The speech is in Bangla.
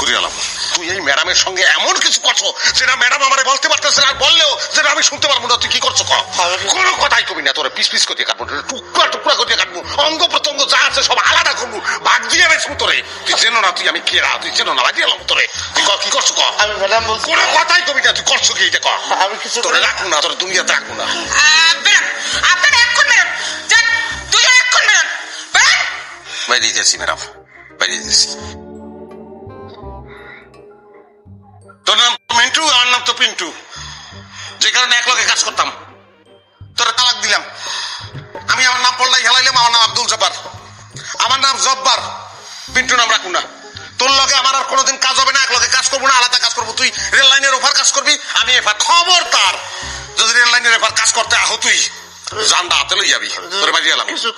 বুঝলাম তুই এই ম্যাডামের সঙ্গে এমন কিছু করছো যেটা ম্যাডাম আমারে বলতে পারতেছে আর বললেও যেটা আমি শুনতে পারবো না। তুই কি করছো কোনো কথাই কবি না, তোরা পিস পিস করে কাটবো, টুকরা টুকরা করে কাটবো, অঙ্গ প্রত্যঙ্গ যা আছে সব আলাদা করবো, ভাগ দিয়ে বেশবো তোরে। তুই চেনো না, তুই আমি কেরা, তুই চেনো না, বাজিয়ে এলাম তোরে। তুই কি করছো ক? আমি ম্যাডাম বলছি কোনো কথাই কবি না, তুই করছো কি এটা ক? আমি কিছু তোরে রাখবো না, তোরে দুনিয়াতে রাখবো না। আপনারা এক্ষুন বেরোন, যান দুজন এক্ষুন বেরোন, বেরোন। বাইরে যাচ্ছি ম্যাডাম, বাইরে যাচ্ছি। তোর নাম মিন্টু, আমার নাম তো পিন্টু, যে কারণে এক লগে কাজ করতাম। তোরা তালাক দিলাম, আমি আমার নাম পড়লাই হেলাইলাম। আমার নাম আব্দুল জব্বার, আমার নাম জব্বার, পিন্টু নাম রাখুন না। তোর লগে আমার আর কোনোদিন কাজ হবে না, এক লগে কাজ করবো না, আলাদা কাজ করবো। তুই রেল লাইনের ওভার কাজ করবি, আমি এফার। খবরদার যদি রেল লাইনের এফার কাজ করতে আহ, তুই জানডা হাতে লই যাবি। তোর বাড়ি গেলাম। কিছু